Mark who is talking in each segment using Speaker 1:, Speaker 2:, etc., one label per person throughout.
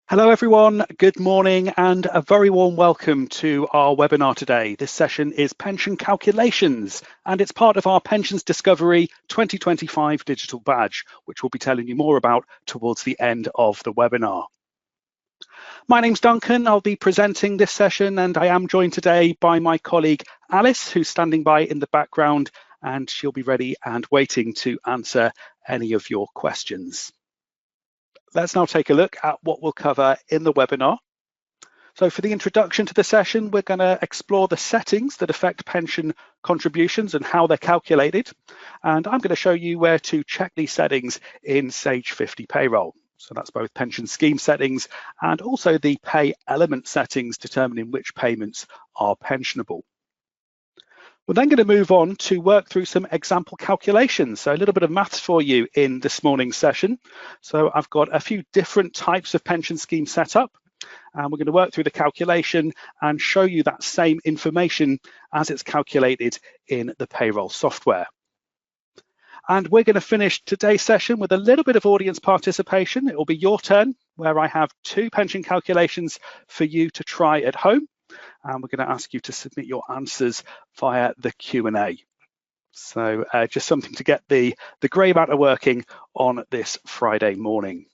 Speaker 1: Hello everyone, good morning and a very warm welcome to our webinar today. This session is Pension Calculations and it's part of our Pensions Discovery 2025 digital badge, which we'll be telling you more about towards the end of the webinar. My name's Duncan, I'll be presenting this session and I am joined today by my colleague Alice, who's standing by in the background, and she'll be ready and waiting to answer any of your questions. Let's now take a look at what we'll cover in the webinar. So for the introduction to the session, we're going to explore the settings that affect pension contributions and how they're calculated. And I'm going to show you where to check these settings in Sage 50 Payroll. So that's both pension scheme settings and also the pay element settings determining which payments are pensionable. We're then going to move on to work through some example calculations. So a little bit of maths for you in this morning's session. So I've got a few different types of pension scheme set up, and we're going to work through the calculation and show you that same information as it's calculated in the payroll software. And we're going to finish today's session with a little bit of audience participation. It will be your turn, where I have two pension calculations for you to try at home. And we're going to ask you to submit your answers via the Q&A. So just something to get the grey matter working on this Friday morning.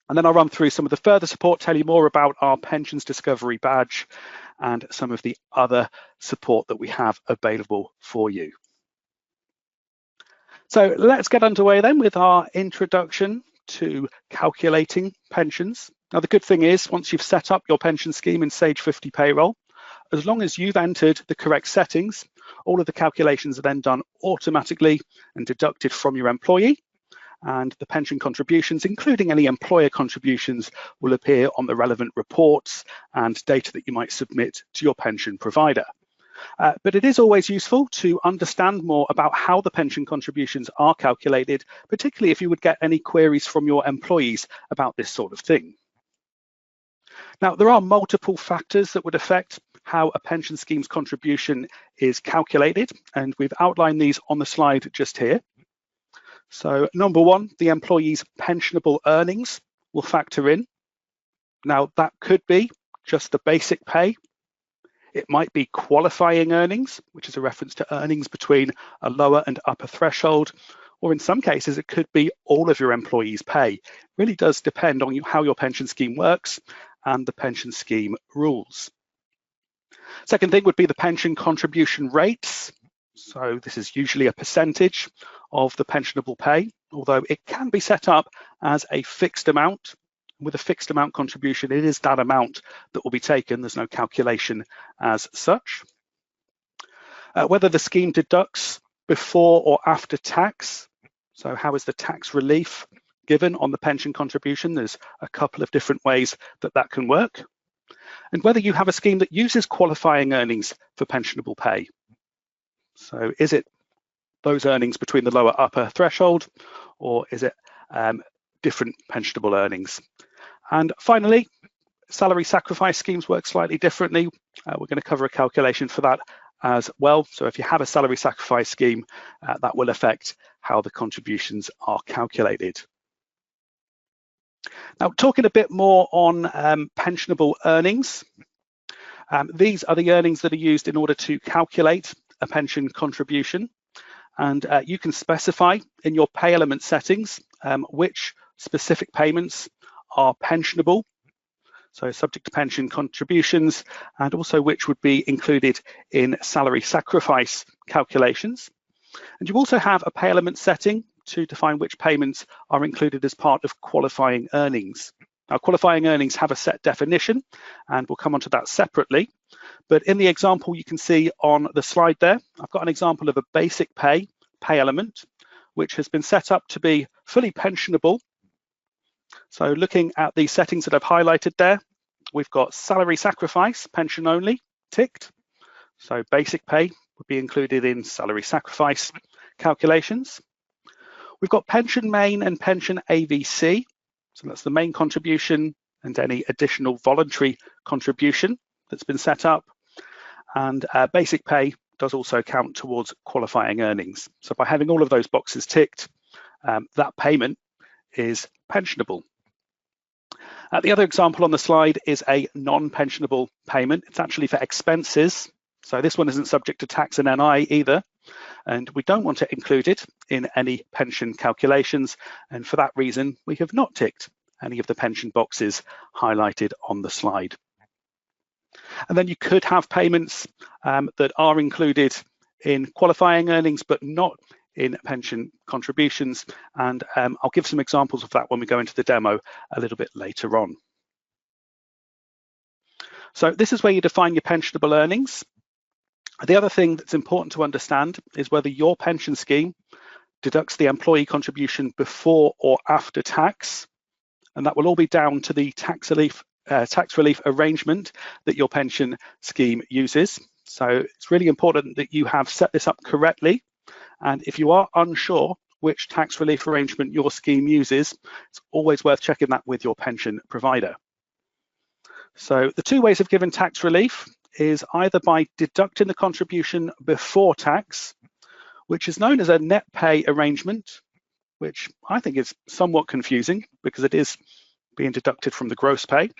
Speaker 1: And then I'll run through some of the further support, tell you more about our Pensions Discovery badge and some of the other support that we have available for you. So let's get underway then with our introduction to calculating pensions. Now, the good thing is, once you've set up your pension scheme in Sage 50 Payroll, as long as you've entered the correct settings, all of the calculations are then done automatically and deducted from your employee. And the pension contributions, including any employer contributions, will appear on the relevant reports and data that you might submit to your pension provider. But it is always useful to understand more about how the pension contributions are calculated, particularly if you would get any queries from your employees about this sort of thing. Now, there are multiple factors that would affect how a pension scheme's contribution is calculated, and we've outlined these on the slide just here. So number one, the employee's pensionable earnings will factor in. Now, that could be just the basic pay. It might be qualifying earnings, which is a reference to earnings between a lower and upper threshold, or in some cases, it could be all of your employees' pay. It really does depend on how your pension scheme works and the pension scheme rules. Second thing would be the pension contribution rates. So this is usually a percentage of the pensionable pay, although it can be set up as a fixed amount. With a fixed amount contribution, it is that amount that will be taken. There's no calculation as such. Whether the scheme deducts before or after tax. So how is the tax relief given on the pension contribution? There's a couple of different ways that that can work. And whether you have a scheme that uses qualifying earnings for pensionable pay. So is it those earnings between the lower upper threshold, or is it different pensionable earnings? And finally, salary sacrifice schemes work slightly differently. We're going to cover a calculation for that as well. So if you have a salary sacrifice scheme, that will affect how the contributions are calculated. Now, talking a bit more on pensionable earnings, these are the earnings that are used in order to calculate a pension contribution. And you can specify in your pay element settings which specific payments are pensionable, so subject to pension contributions, and also which would be included in salary sacrifice calculations. And you also have a pay element setting to define which payments are included as part of qualifying earnings. Now, qualifying earnings have a set definition, and we'll come onto that separately. But in the example you can see on the slide there, I've got an example of a basic pay element, which has been set up to be fully pensionable. So looking at the settings that I've highlighted there, we've got salary sacrifice, pension only, ticked. So basic pay would be included in salary sacrifice calculations. We've got pension main and pension AVC. So that's the main contribution and any additional voluntary contribution that's been set up. And basic pay does also count towards qualifying earnings. So by having all of those boxes ticked, that payment is pensionable. The other example on the slide is a non-pensionable payment. It's actually for expenses. So this one isn't subject to tax and NI either. And we don't want it included in any pension calculations. And for that reason, we have not ticked any of the pension boxes highlighted on the slide. And then you could have payments that are included in qualifying earnings, but not in pension contributions. And I'll give some examples of that when we go into the demo a little bit later on. So this is where you define your pensionable earnings. The other thing that's important to understand is whether your pension scheme deducts the employee contribution before or after tax. And that will all be down to the tax relief arrangement that your pension scheme uses. So it's really important that you have set this up correctly. And if you are unsure which tax relief arrangement your scheme uses, it's always worth checking that with your pension provider. So the two ways of giving tax relief is either by deducting the contribution before tax, which is known as a net pay arrangement, which I think is somewhat confusing because it is being deducted from the gross pay.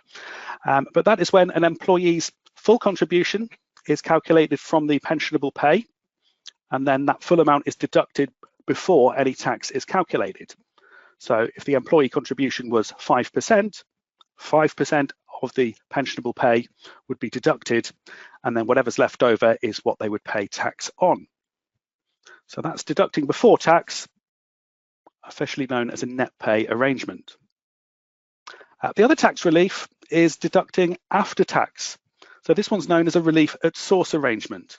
Speaker 1: But that is when an employee's full contribution is calculated from the pensionable pay, and then that full amount is deducted before any tax is calculated. So if the employee contribution was 5%, 5% of the pensionable pay would be deducted, and then whatever's left over is what they would pay tax on. So that's deducting before tax, officially known as a net pay arrangement. The other tax relief is deducting after tax. So this one's known as a relief at source arrangement.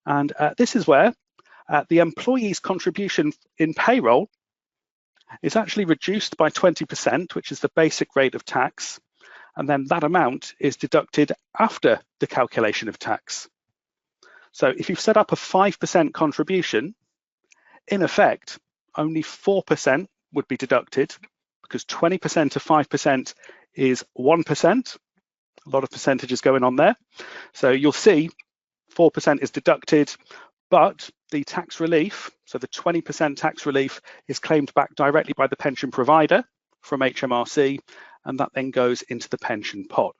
Speaker 1: And this is where the employee's contribution in payroll is actually reduced by 20%, which is the basic rate of tax. And then that amount is deducted after the calculation of tax. So if you've set up a 5% contribution, in effect, only 4% would be deducted, because 20% of 5% is 1%. A lot of percentages going on there. So you'll see 4% is deducted, but the tax relief, so the 20% tax relief, is claimed back directly by the pension provider from HMRC, and that then goes into the pension pot.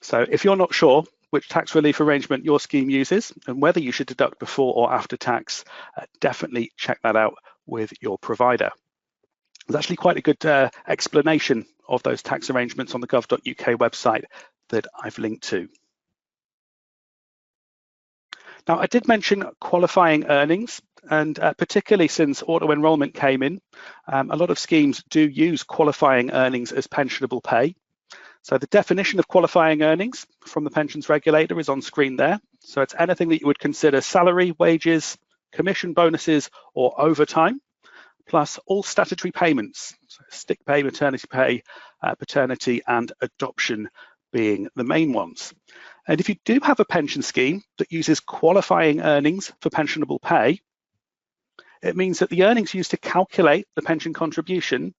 Speaker 1: So if you're not sure which tax relief arrangement your scheme uses and whether you should deduct before or after tax, definitely check that out with your provider. There's actually quite a good explanation of those tax arrangements on the gov.uk website that I've linked to. Now, I did mention qualifying earnings, and particularly since auto-enrolment came in, a lot of schemes do use qualifying earnings as pensionable pay. So the definition of qualifying earnings from the pensions regulator is on screen there. So it's anything that you would consider salary, wages, commission bonuses, or overtime, plus all statutory payments, so sick pay, maternity pay, paternity, and adoption being the main ones. And if you do have a pension scheme that uses qualifying earnings for pensionable pay, it means that the earnings used to calculate the pension contribution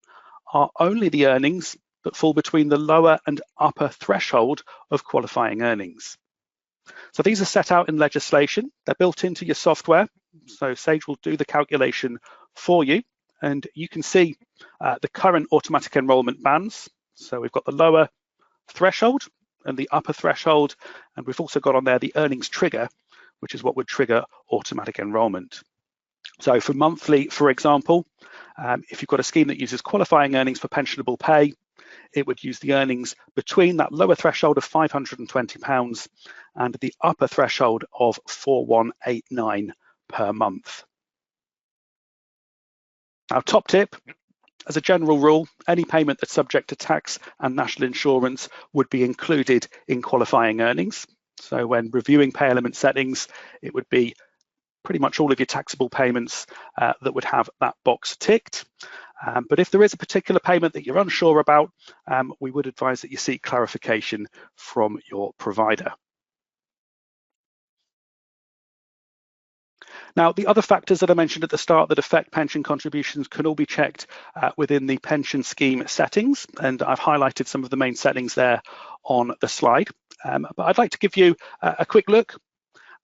Speaker 1: are only the earnings that fall between the lower and upper threshold of qualifying earnings. So these are set out in legislation. They're built into your software. So Sage will do the calculation for you. And you can see the current automatic enrolment bands. So we've got the lower threshold and the upper threshold. And we've also got on there the earnings trigger, which is what would trigger automatic enrolment. So for monthly, for example, if you've got a scheme that uses qualifying earnings for pensionable pay, it would use the earnings between that lower threshold of £520 and the upper threshold of 4189 per month. Now, top tip, as a general rule, any payment that's subject to tax and national insurance would be included in qualifying earnings. So when reviewing pay element settings, it would be pretty much all of your taxable payments that would have that box ticked. But if there is a particular payment that you're unsure about, we would advise that you seek clarification from your provider. Now, the other factors that I mentioned at the start that affect pension contributions can all be checked within the pension scheme settings, and I've highlighted some of the main settings there on the slide. But I'd like to give you a quick look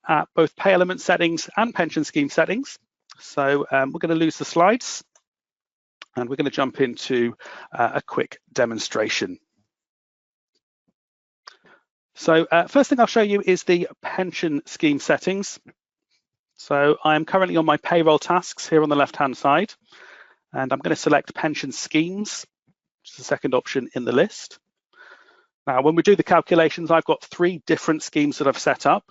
Speaker 1: at both pay element settings and pension scheme settings. So we're going to lose the slides. And we're going to jump into a quick demonstration. So first thing I'll show you is the pension scheme settings. So I'm currently on my payroll tasks here on the left-hand side, and I'm going to select pension schemes, which is the second option in the list. Now, when we do the calculations, I've got 3 different schemes that I've set up,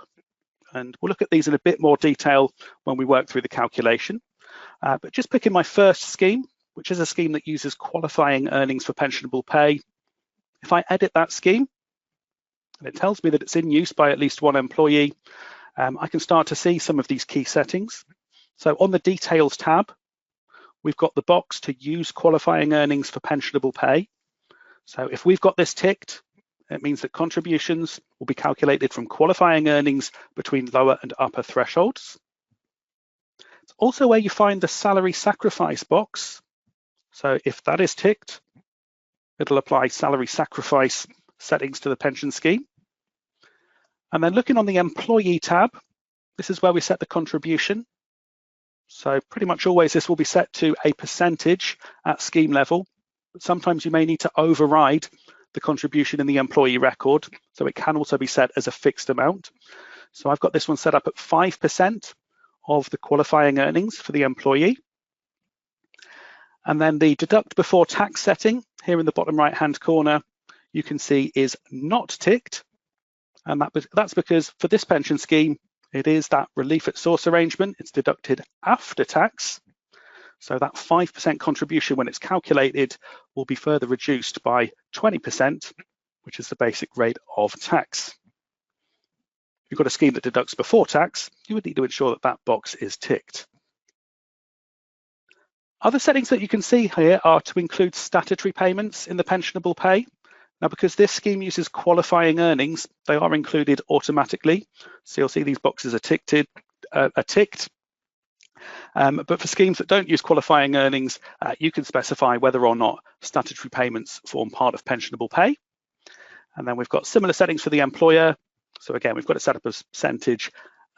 Speaker 1: and we'll look at these in a bit more detail when we work through the calculation. But just picking my first scheme, which is a scheme that uses qualifying earnings for pensionable pay. If I edit that scheme, and it tells me that it's in use by at least 1 employee, I can start to see some of these key settings. So on the Details tab, we've got the box to use qualifying earnings for pensionable pay. So if we've got this ticked, it means that contributions will be calculated from qualifying earnings between lower and upper thresholds. It's also where you find the salary sacrifice box. So if that is ticked, it'll apply salary sacrifice settings to the pension scheme. And then looking on the Employee tab, this is where we set the contribution. So pretty much always this will be set to a percentage at scheme level, but sometimes you may need to override the contribution in the employee record, so it can also be set as a fixed amount. So I've got this one set up at 5% of the qualifying earnings for the employee. And then the deduct before tax setting here in the bottom right-hand corner, you can see is not ticked. And that's because for this pension scheme, it is that relief at source arrangement. It's deducted after tax. So that 5% contribution when it's calculated will be further reduced by 20%, which is the basic rate of tax. If you've got a scheme that deducts before tax, you would need to ensure that that box is ticked. Other settings that you can see here are to include statutory payments in the pensionable pay. Now, because this scheme uses qualifying earnings, they are included automatically. So you'll see these boxes are ticked. But for schemes that don't use qualifying earnings, you can specify whether or not statutory payments form part of pensionable pay. And then we've got similar settings for the employer. So again, we've got it set up as percentage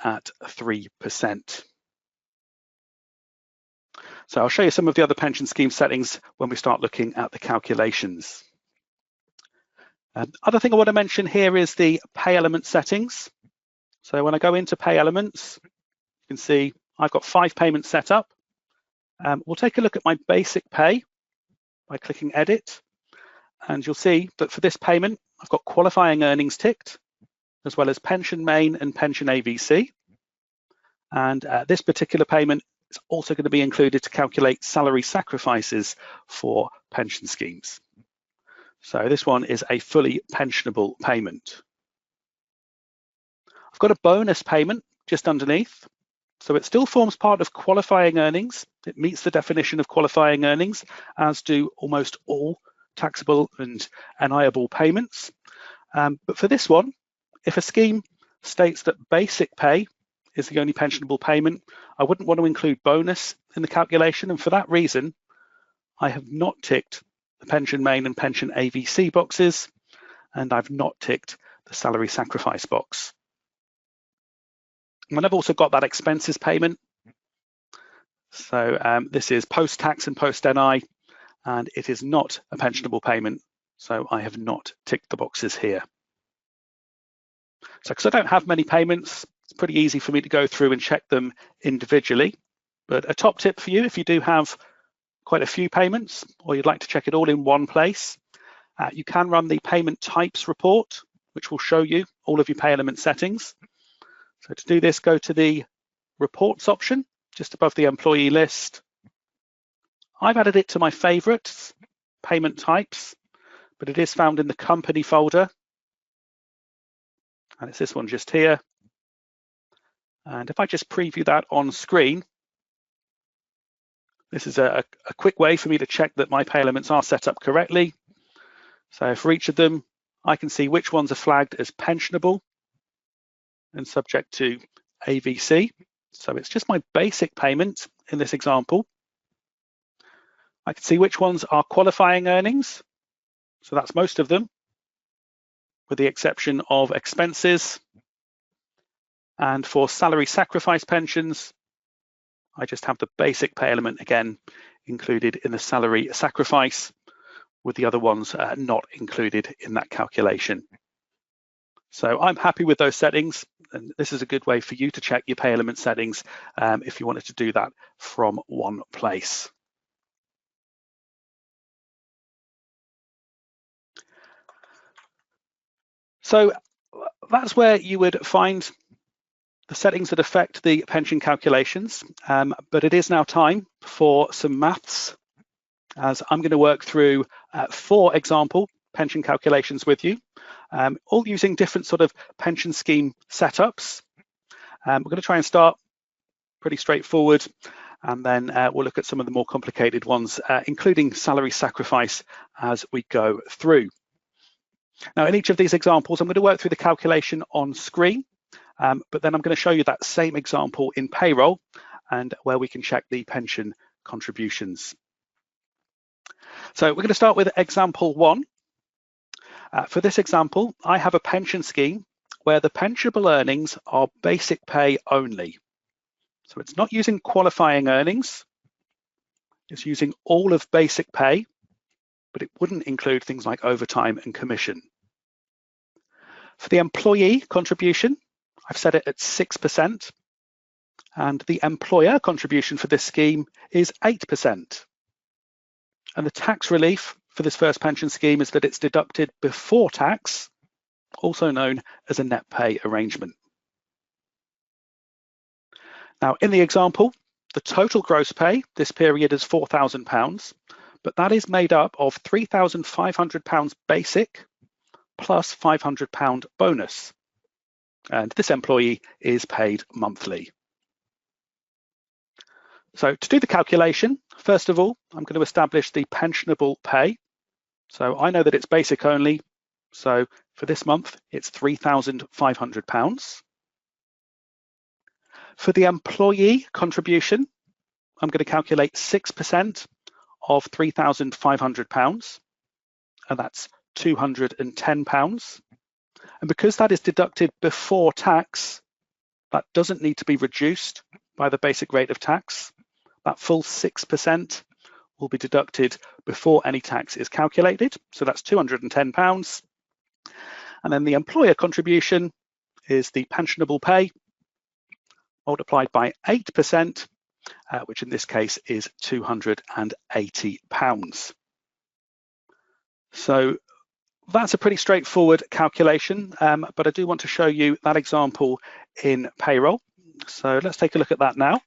Speaker 1: at 3%. So I'll show you some of the other pension scheme settings when we start looking at the calculations. Other thing I want to mention here is the pay element settings. So when I go into pay elements, you can see I've got 5 payments set up. We'll take a look at my basic pay by clicking edit. And you'll see that for this payment, I've got qualifying earnings ticked, as well as pension main and pension AVC. And this particular payment is also going to be included to calculate salary sacrifices for pension schemes. So this one is a fully pensionable payment. I've got a bonus payment just underneath. So it still forms part of qualifying earnings. It meets the definition of qualifying earnings, as do almost all taxable and NI-able payments. But for this one, if a scheme states that basic pay is the only pensionable payment, I wouldn't want to include bonus in the calculation. And for that reason, I have not ticked the pension main and pension AVC boxes, and I've not ticked the salary sacrifice box. And I've also got that expenses payment. So this is post-tax and post-NI, and it is not a pensionable payment. So I have not ticked the boxes here. So because I don't have many payments, it's pretty easy for me to go through and check them individually. But a top tip for you, if you do have quite a few payments, or you'd like to check it all in one place, you can run the payment types report, which will show you all of your pay element settings. So to do this, go to the reports option just above the employee list. I've added it to my favorites, payment types, but it is found in the company folder. And it's this one just here. And if I just preview that on screen, this is a quick way for me to check that my pay elements are set up correctly. So for each of them, I can see which ones are flagged as pensionable and subject to AVC. So it's just my basic payment in this example. I can see which ones are qualifying earnings. So that's most of them, with the exception of expenses. And for salary sacrifice pensions, I just have the basic pay element again included in the salary sacrifice, with the other ones not included in that calculation. So I'm happy with those settings, and this is a good way for you to check your pay element settings if you wanted to do that from one place. So that's where you would find the settings that affect the pension calculations, but it is now time for some maths, as I'm going to work through 4 example pension calculations with you, all using different sort of pension scheme setups. We're going to try and start pretty straightforward, and then we'll look at some of the more complicated ones, including salary sacrifice as we go through. Now, in each of these examples, I'm going to work through the calculation on screen, but then I'm going to show you that same example in payroll and where we can check the pension contributions. So we're going to start with example 1. For this example, I have a pension scheme where the pensionable earnings are basic pay only. So it's not using qualifying earnings, it's using all of basic pay, but it wouldn't include things like overtime and commission. For the employee contribution, I've set it at 6%, and the employer contribution for this scheme is 8%. And the tax relief for this first pension scheme is that it's deducted before tax, also known as a net pay arrangement. Now, in the example, the total gross pay this period is £4,000, but that is made up of £3,500 basic plus £500 bonus. And this employee is paid monthly. So to do the calculation, first of all, I'm going to establish the pensionable pay. So I know that it's basic only. So for this month, it's £3,500. For the employee contribution, I'm going to calculate 6% of £3,500, and that's £210. And because that is deducted before tax, that doesn't need to be reduced by the basic rate of tax. That full 6% will be deducted before any tax is calculated. So that's £210. And then the employer contribution is the pensionable pay multiplied by 8%, which in this case is £280. So that's a pretty straightforward calculation, but I do want to show you that example in payroll. So let's take a look at that now.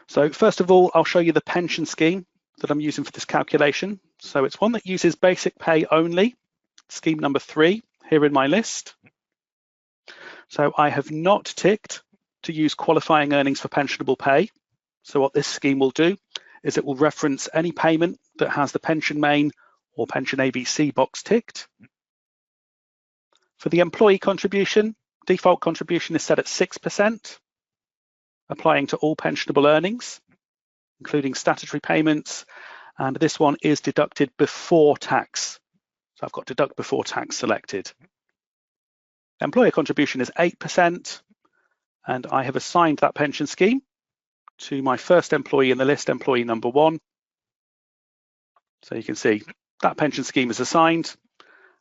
Speaker 1: So first of all, I'll show you the pension scheme that I'm using for this calculation. So it's one that uses basic pay only, scheme number 3 here in my list. So I have not ticked to use qualifying earnings for pensionable pay. So what this scheme will do is it will reference any payment that has the pension main or pension ABC box ticked. For the employee contribution, default contribution is set at 6%, applying to all pensionable earnings, including statutory payments, and this one is deducted before tax. So I've got deduct before tax selected. Employer contribution is 8%, and I have assigned that pension scheme to my first employee in the list, employee number 1. So you can see that pension scheme is assigned,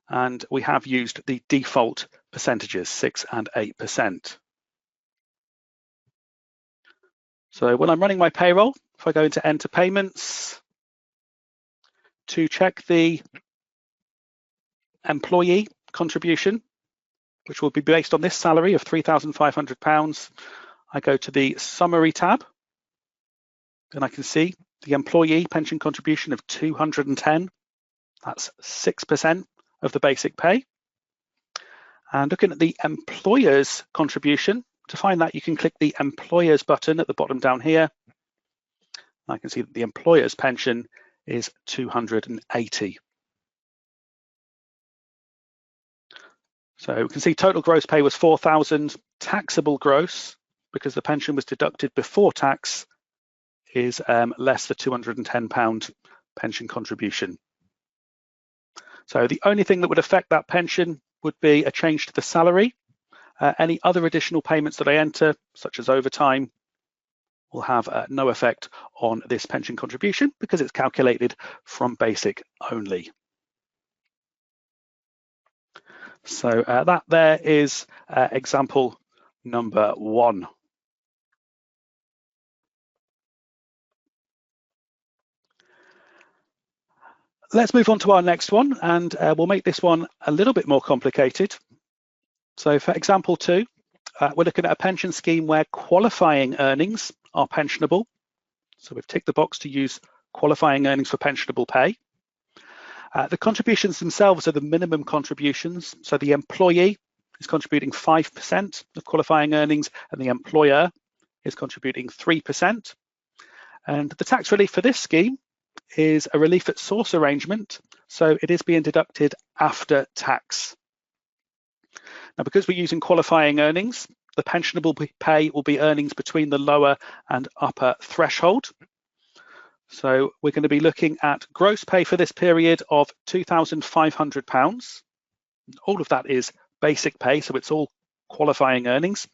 Speaker 1: and we have used the default percentages, 6 and 8%. So when I'm running my payroll, if I go into enter payments, to check the employee contribution, which will be based on this salary of £3,500, I go to the summary tab, and I can see the employee pension contribution of 210. That's 6% of the basic pay. And looking at the employer's contribution, to find that you can click the employer's button at the bottom down here. I can see that the employer's pension is 280. So we can see total gross pay was 4,000, taxable gross, because the pension was deducted before tax, is less the £210 pension contribution. So the only thing that would affect that pension would be a change to the salary. Any other additional payments that I enter, such as overtime, will have no effect on this pension contribution because it's calculated from basic only. So that there is example number 1. Let's move on to our next one, and we'll make this one a little bit more complicated. So for example 2, we're looking at a pension scheme where qualifying earnings are pensionable. So we've ticked the box to use qualifying earnings for pensionable pay. The contributions themselves are the minimum contributions. So the employee is contributing 5% of qualifying earnings and the employer is contributing 3%. And the tax relief for this scheme is a relief at source arrangement. So it is being deducted after tax. Now, because we're using qualifying earnings, the pensionable pay will be earnings between the lower and upper threshold. So we're going to be looking at gross pay for this period of £2,500. All of that is basic pay, so it's all qualifying earnings,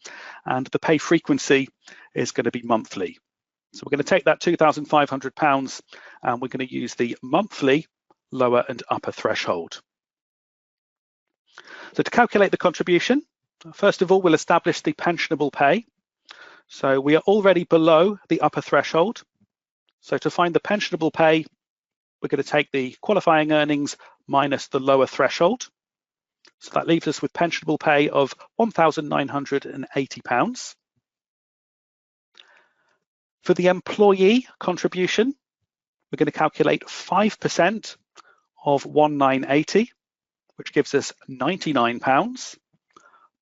Speaker 1: and the pay frequency is going to be monthly. So we're going to take that £2,500 and we're going to use the monthly lower and upper threshold. So to calculate the contribution, first of all, we'll establish the pensionable pay. So we are already below the upper threshold. So to find the pensionable pay, we're going to take the qualifying earnings minus the lower threshold. So that leaves us with pensionable pay of £1,980. For the employee contribution, we're going to calculate 5% of 1,980, which gives us £99.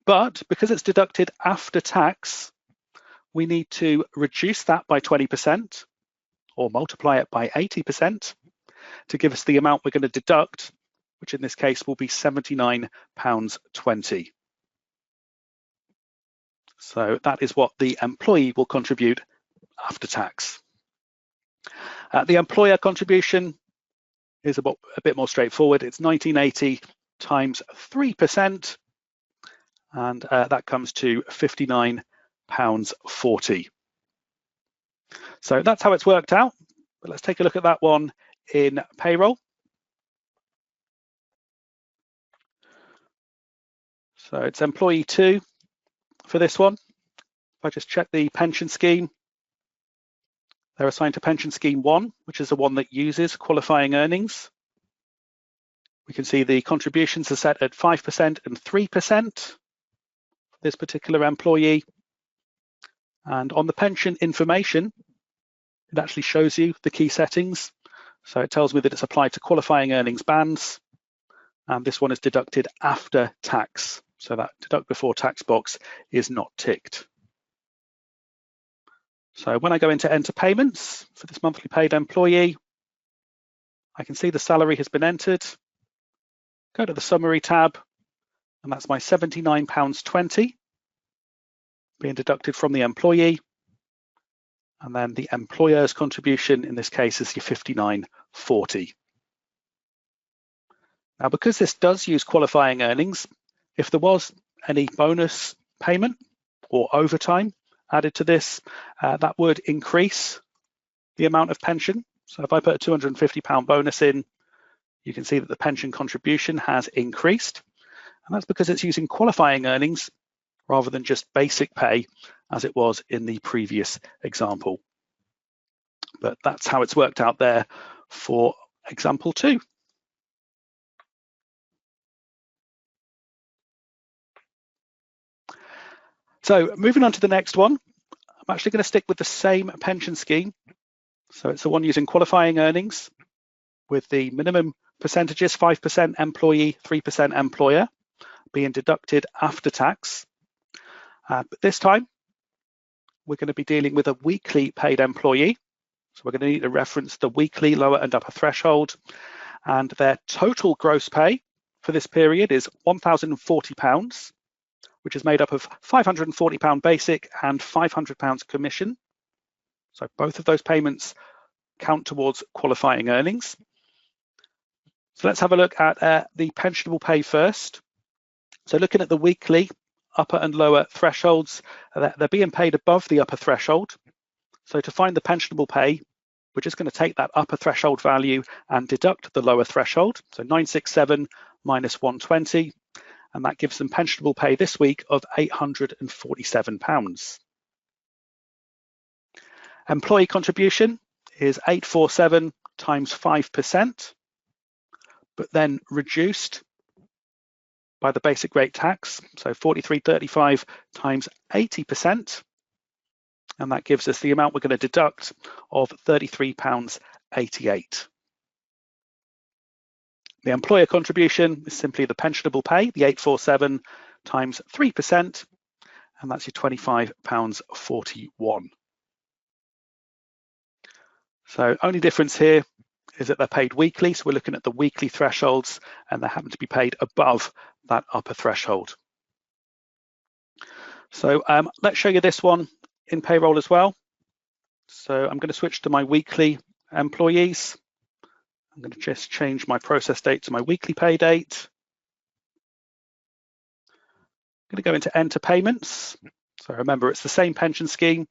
Speaker 1: But because it's deducted after tax, we need to reduce that by 20% or multiply it by 80% to give us the amount we're going to deduct, which in this case will be £79.20. So that is what the employee will contribute after tax. The employer contribution is a bit more straightforward. It's 1980 times 3%, and that comes to £59.40. So that's how it's worked out. But let's take a look at that one in payroll. So it's employee 2 for this one. If I just check the pension scheme, they're assigned to pension scheme 1, which is the one that uses qualifying earnings. We can see the contributions are set at 5% and 3% for this particular employee. And on the pension information, it actually shows you the key settings. So it tells me that it's applied to qualifying earnings bands, and this one is deducted after tax. So that deduct before tax box is not ticked. So when I go into enter payments for this monthly paid employee, I can see the salary has been entered. Go to the summary tab, and that's my £79.20 being deducted from the employee. And then the employer's contribution in this case is your £59.40. Now, because this does use qualifying earnings, if there was any bonus payment or overtime added to this, that would increase the amount of pension. So if I put a £250 bonus in, you can see that the pension contribution has increased. And that's because it's using qualifying earnings rather than just basic pay as it was in the previous example. But that's how it's worked out there for example 2. So moving on to the next one, I'm actually going to stick with the same pension scheme. So it's the one using qualifying earnings with the minimum percentages, 5% employee, 3% employer, being deducted after tax. But this time, we're going to be dealing with a weekly paid employee. So we're going to need to reference the weekly lower and upper threshold. And their total gross pay for this period is £1,040, which is made up of £540 basic and £500 commission. So both of those payments count towards qualifying earnings. So let's have a look at the pensionable pay first. So looking at the weekly upper and lower thresholds, they're being paid above the upper threshold. So to find the pensionable pay, we're just going to take that upper threshold value and deduct the lower threshold. So 967 minus 120, and that gives them pensionable pay this week of £847. Employee contribution is 847 times 5%, but then reduced by the basic rate tax, so 43.35 times 80%, and that gives us the amount we're going to deduct of £33.88. The employer contribution is simply the pensionable pay, the 847 times 3%, and that's your £25.41. So only difference here is that they're paid weekly, so we're looking at the weekly thresholds, and they happen to be paid above that upper threshold. So let's show you this one in payroll as well. So I'm going to switch to my weekly employees. I'm going to just change my process date to my weekly pay date. I'm going to go into enter payments. So remember, it's the same pension scheme.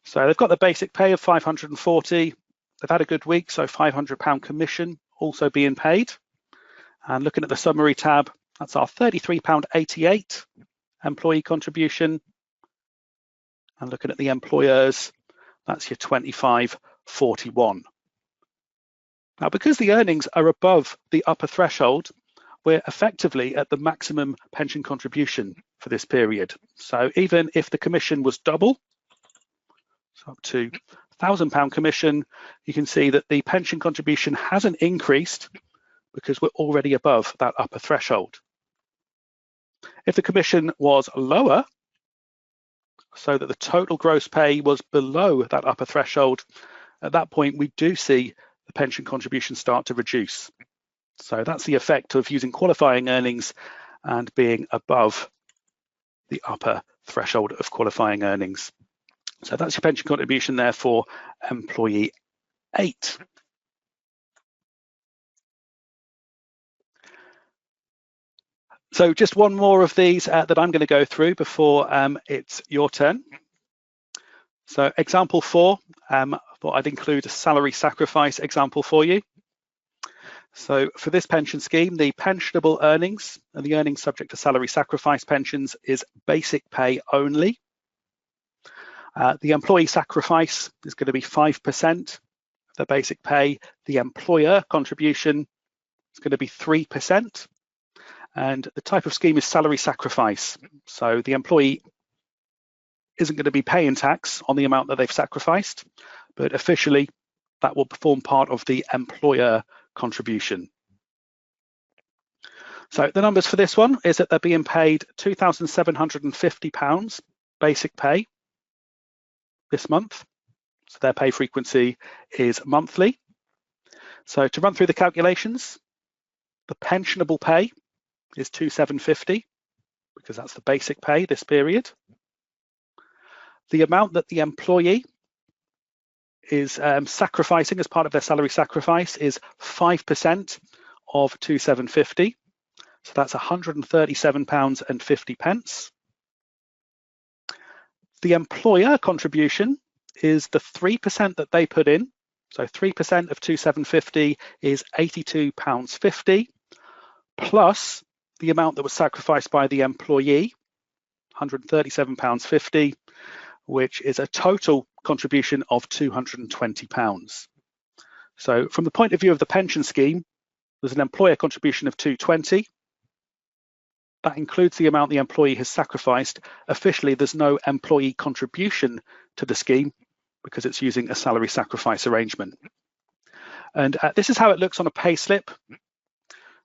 Speaker 1: So they've got the basic pay of 540. They've had a good week, so £500 commission also being paid. And looking at the summary tab, that's our £33.88 employee contribution. And looking at the employers, that's your £25.41. Now, because the earnings are above the upper threshold, we're effectively at the maximum pension contribution for this period. So even if the commission was double, so up to £1,000 commission, you can see that the pension contribution hasn't increased because we're already above that upper threshold. If the commission was lower, so that the total gross pay was below that upper threshold, at that point we do see the pension contribution start to reduce. So that's the effect of using qualifying earnings and being above the upper threshold of qualifying earnings. So that's your pension contribution there for employee 8. So just one more of these that I'm going to go through before it's your turn. So example 4, I thought I'd include a salary sacrifice example for you. So for this pension scheme, the pensionable earnings and the earnings subject to salary sacrifice pensions is basic pay only. The employee sacrifice is going to be 5% of the basic pay. The employer contribution is going to be 3%. And the type of scheme is salary sacrifice. So the employee isn't going to be paying tax on the amount that they've sacrificed, but officially that will form part of the employer contribution. So the numbers for this one is that they're being paid £2,750 basic pay this month. So their pay frequency is monthly. So to run through the calculations, the pensionable pay is £2,750 because that's the basic pay this period. The amount that the employee is sacrificing as part of their salary sacrifice is 5% of £2,750. So that's £137.50. The employer contribution is the 3% that they put in. So 3% of £2,750 is £82.50 plus the amount that was sacrificed by the employee, £137.50, which is a total contribution of £220. So from the point of view of the pension scheme, there's an employer contribution of £220. That includes the amount the employee has sacrificed. Officially, there's no employee contribution to the scheme because it's using a salary sacrifice arrangement. And this is how it looks on a pay slip.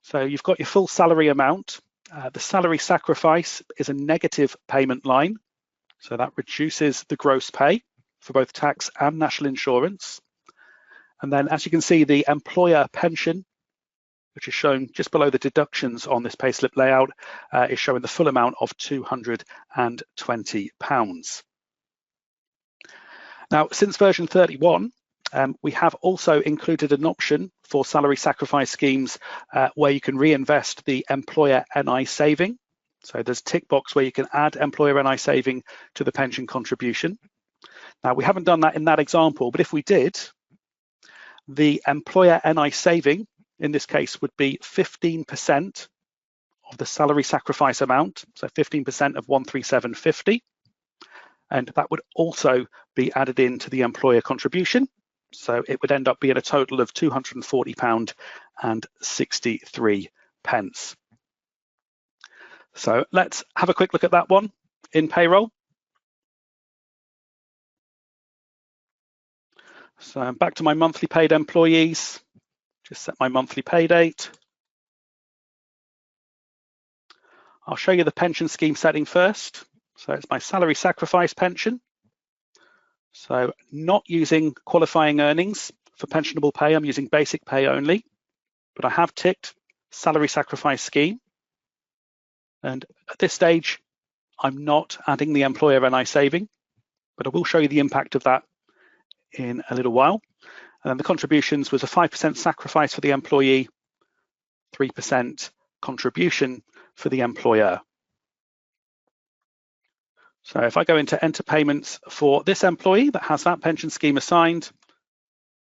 Speaker 1: So you've got your full salary amount. The salary sacrifice is a negative payment line. So that reduces the gross pay for both tax and national insurance. And then as you can see, the employer pension, which is shown just below the deductions on this payslip layout, is showing the full amount of £220. Now, since version 31, we have also included an option for salary sacrifice schemes where you can reinvest the employer NI saving. So there's a tick box where you can add employer NI saving to the pension contribution. Now, we haven't done that in that example, but if we did, the employer NI saving in this case would be 15% of the salary sacrifice amount, so 15% of 13750, and that would also be added into the employer contribution. So it would end up being a total of £240.63. So let's have a quick look at that one in payroll. So I'm back to my monthly paid employees, just set my monthly pay date. I'll show you the pension scheme setting first. So it's my salary sacrifice pension. So not using qualifying earnings for pensionable pay, I'm using basic pay only, but I have ticked salary sacrifice scheme. And at this stage, I'm not adding the employer NI saving, but I will show you the impact of that in a little while. And then the contributions was a 5% sacrifice for the employee, 3% contribution for the employer. So if I go into enter payments for this employee that has that pension scheme assigned,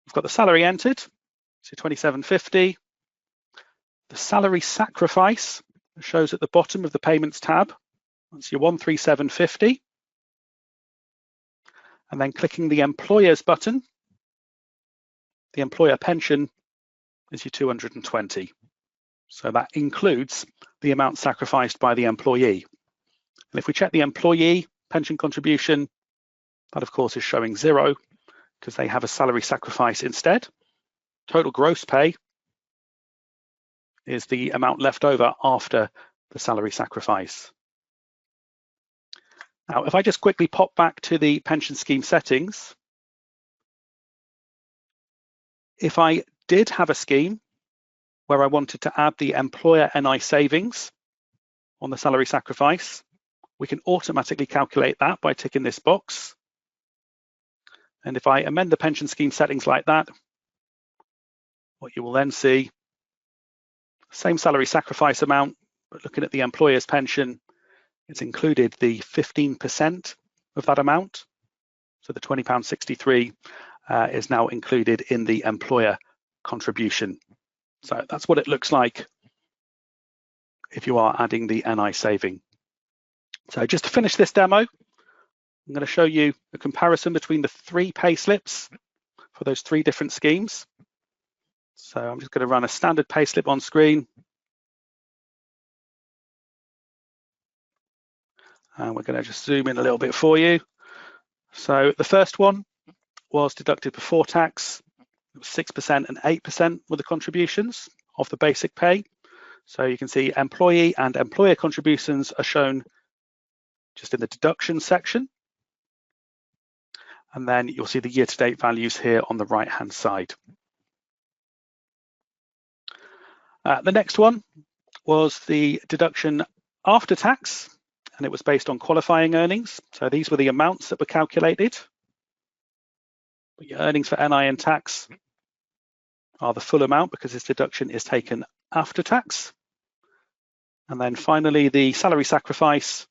Speaker 1: we've got the salary entered, so 2750. The salary sacrifice shows at the bottom of the payments tab. That's your 13750. And then clicking the employer's button, the employer pension is your 220. So that includes the amount sacrificed by the employee. And if we check the employee pension contribution, that of course is showing 0 because they have a salary sacrifice instead. Total gross pay is the amount left over after the salary sacrifice. Now, if I just quickly pop back to the pension scheme settings, if I did have a scheme where I wanted to add the employer NI savings on the salary sacrifice, we can automatically calculate that by ticking this box. And if I amend the pension scheme settings like that, what you will then see, same salary sacrifice amount, but looking at the employer's pension, it's included the 15% of that amount. So the £20.63 is now included in the employer contribution. So that's what it looks like if you are adding the NI saving. So just to finish this demo, I'm going to show you a comparison between the 3 pay slips for those 3 different schemes. So I'm just going to run a standard pay slip on screen. And we're going to just zoom in a little bit for you. So the first one was deducted before tax. It was 6% and 8% were the contributions of the basic pay. So you can see employee and employer contributions are shown just in the deduction section. And then you'll see the year-to-date values here on the right-hand side. The next one was the deduction after tax, and it was based on qualifying earnings. So these were the amounts that were calculated. But your earnings for NI and tax are the full amount because this deduction is taken after tax. And then finally, the salary sacrifice,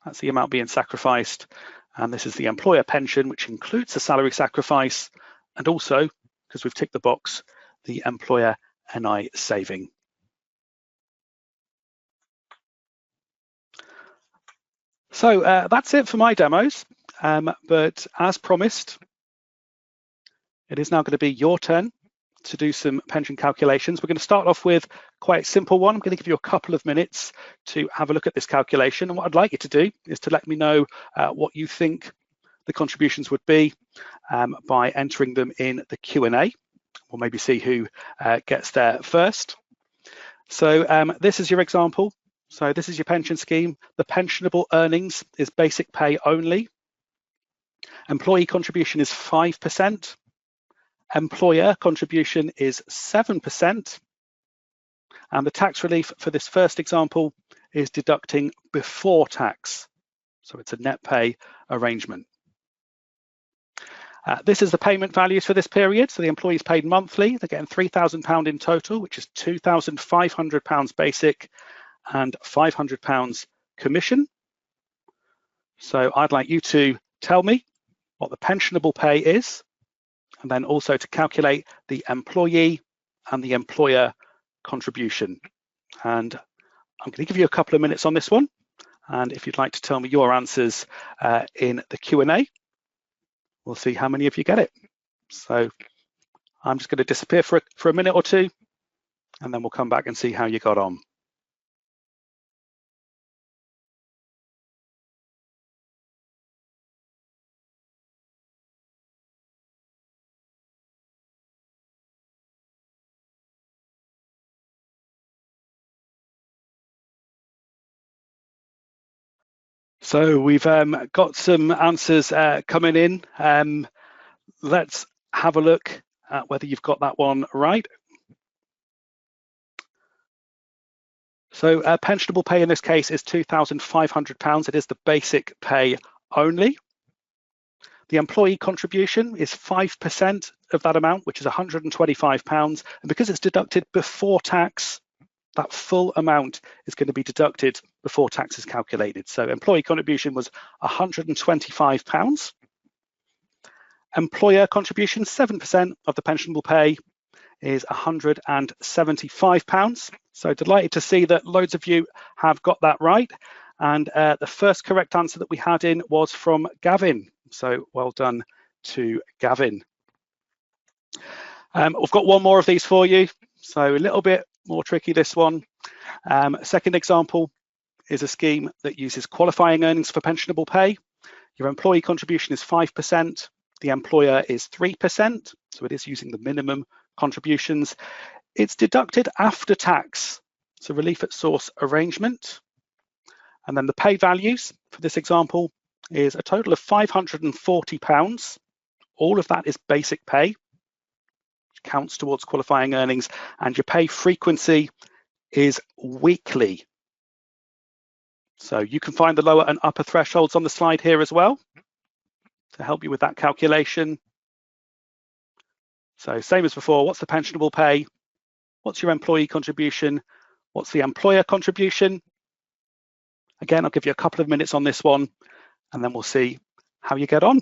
Speaker 1: that's the amount being sacrificed. And this is the employer pension, which includes the salary sacrifice, and also, because we've ticked the box, the employer NI saving. So that's it for my demos. But as promised, it is now going to be your turn to do some pension calculations. We're going to start off with quite a simple one. I'm going to give you a couple of minutes to have a look at this calculation. And what I'd like you to do is to let me know what you think the contributions would be by entering them in the Q&A. We'll maybe see who gets there first. So this is your example. So this is your pension scheme. The pensionable earnings is basic pay only. Employee contribution is 5%. Employer contribution is 7. And the tax relief for this first example is deducting before tax. So it's a net pay arrangement. This is the payment values for this period. So the employees paid monthly. They're getting £3,000 in total, which is £2,500 basic and £500 commission. So I'd like you to tell me what the pensionable pay is, and then also to calculate the employee and the employer contribution. And I'm going to give you a couple of minutes on this one. And if you'd like to tell me your answers in the Q&A, we'll see how many of you get it. So I'm just going to disappear for a minute or two, and then we'll come back and see how you got on. So we've got some answers coming in. Let's have a look at whether you've got that one right. So pensionable pay in this case is £2,500. It is the basic pay only. The employee contribution is 5% of that amount, which is £125. And because it's deducted before tax, that full amount is going to be deducted before tax is calculated. So employee contribution was £125. Employer contribution, 7% of the pensionable pay, is £175. So delighted to see that loads of you have got that right. And the first correct answer that we had in was from Gavin. So well done to Gavin. We've got one more of these for you. So a little bit more tricky, this one. Second example is a scheme that uses qualifying earnings for pensionable pay. Your employee contribution is 5%. The employer is 3%. So it is using the minimum contributions. It's deducted after tax. It's a relief at source arrangement. And then the pay values for this example is a total of £540. All of that is basic pay, which counts towards qualifying earnings, and your pay frequency is weekly. So you can find the lower and upper thresholds on the slide here as well to help you with that calculation. So same as before, what's the pensionable pay? What's your employee contribution? What's the employer contribution? Again, I'll give you a couple of minutes on this one, and then we'll see how you get on.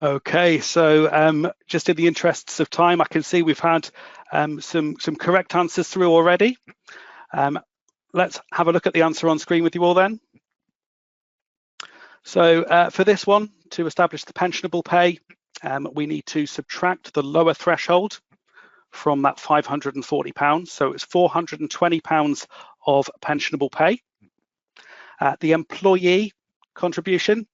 Speaker 1: Okay, so just in the interests of time, I can see we've had some correct answers through already. Let's have a look at the answer on screen with you all then. So for this one, to establish the pensionable pay, we need to subtract the lower threshold from that £540. So it's £420 of pensionable pay. The employee contribution,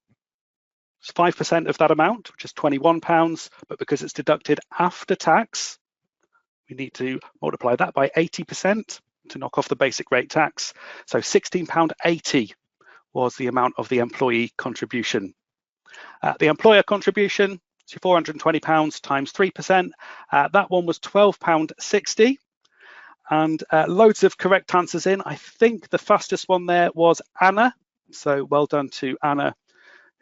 Speaker 1: 5% of that amount, which is £21, but because it's deducted after tax, we need to multiply that by 80% to knock off the basic rate tax. So £16.80 was the amount of the employee contribution. The employer contribution, so £420 times 3%, that one was £12.60. And loads of correct answers in. I think the fastest one there was Anna. So well done to Anna,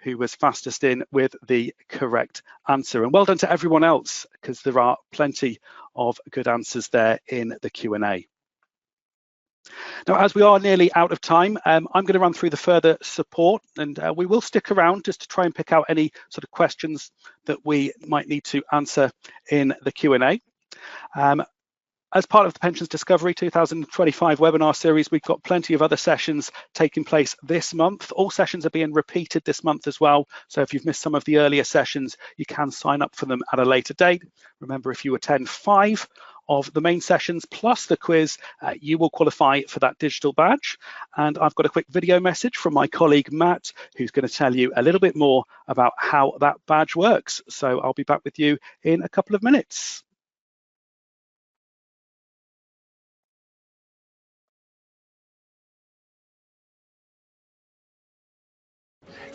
Speaker 1: who was fastest in with the correct answer. And well done to everyone else, because there are plenty of good answers there in the Q&A. Now, as we are nearly out of time, I'm going to run through the further support, and we will stick around just to try and pick out any sort of questions that we might need to answer in the Q&A. As part of the Pensions Discovery 2025 webinar series, we've got plenty of other sessions taking place this month. All sessions are being repeated this month as well. So if you've missed some of the earlier sessions, you can sign up for them at a later date. Remember, if you attend 5 of the main sessions plus the quiz, you will qualify for that digital badge. And I've got a quick video message from my colleague, Matt, who's going to tell you a little bit more about how that badge works. So I'll be back with you in a couple of minutes.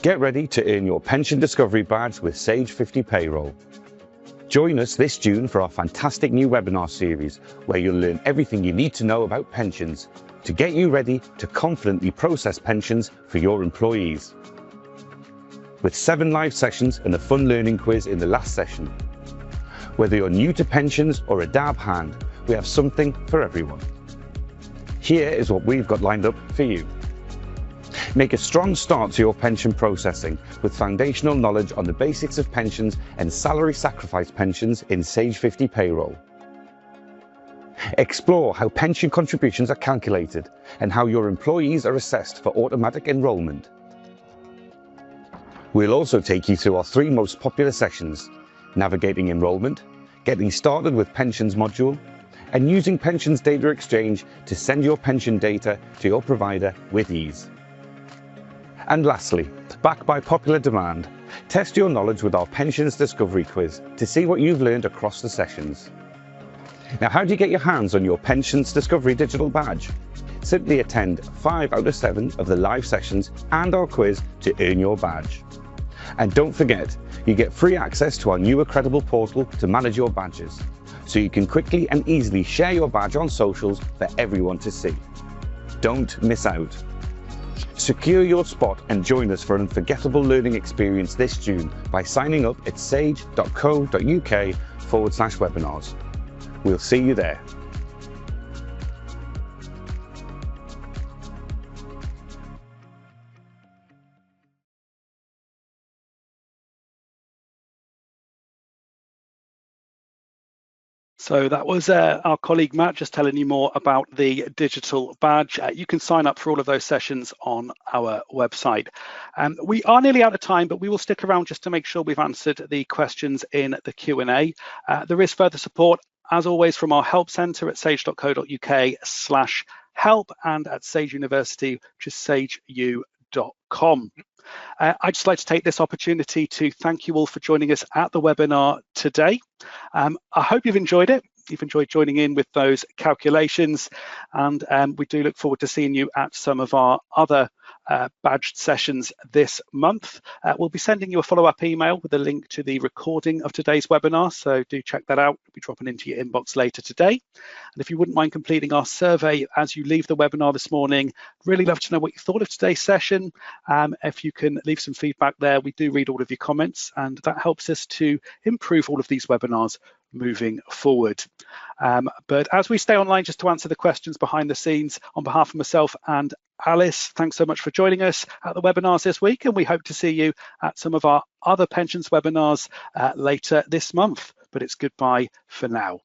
Speaker 2: Get ready to earn your pension discovery badge with Sage 50 Payroll. Join us this June for our fantastic new webinar series, where you'll learn everything you need to know about pensions to get you ready to confidently process pensions for your employees. With 7 live sessions and a fun learning quiz in the last session. Whether you're new to pensions or a dab hand, we have something for everyone. Here is what we've got lined up for you. Make a strong start to your pension processing with foundational knowledge on the basics of pensions and salary sacrifice pensions in Sage 50 Payroll. Explore how pension contributions are calculated and how your employees are assessed for automatic enrolment. We'll also take you through our 3 most popular sessions: navigating enrolment, getting started with pensions module, and using pensions data exchange to send your pension data to your provider with ease. And lastly, backed by popular demand, test your knowledge with our Pensions Discovery Quiz to see what you've learned across the sessions. Now, how do you get your hands on your Pensions Discovery digital badge? Simply attend 5 out of 7 of the live sessions and our quiz to earn your badge. And don't forget, you get free access to our new Accredible portal to manage your badges, so you can quickly and easily share your badge on socials for everyone to see. Don't miss out. Secure your spot and join us for an unforgettable learning experience this June by signing up at sage.co.uk/webinars. We'll see you there.
Speaker 1: So that was our colleague Matt just telling you more about the digital badge. You can sign up for all of those sessions on our website. We are nearly out of time, but we will stick around just to make sure we've answered the questions in the Q&A. There is further support, as always, from our help centre at sage.co.uk/help and at Sage University, which is sageu.com. I'd just like to take this opportunity to thank you all for joining us at the webinar today. I hope you've enjoyed it. You've enjoyed joining in with those calculations, and we do look forward to seeing you at some of our other badged sessions this month. We'll be sending you a follow-up email with a link to the recording of today's webinar, so do check that out. We'll be dropping into your inbox later today. And if you wouldn't mind completing our survey as you leave the webinar this morning, really love to know what you thought of today's session. If you can leave some feedback there, we do read all of your comments, and that helps us to improve all of these webinars moving forward. But as we stay online just to answer the questions behind the scenes, on behalf of myself and Alice, thanks so much for joining us at the webinars this week, and we hope to see you at some of our other pensions webinars later this month. But it's goodbye for now.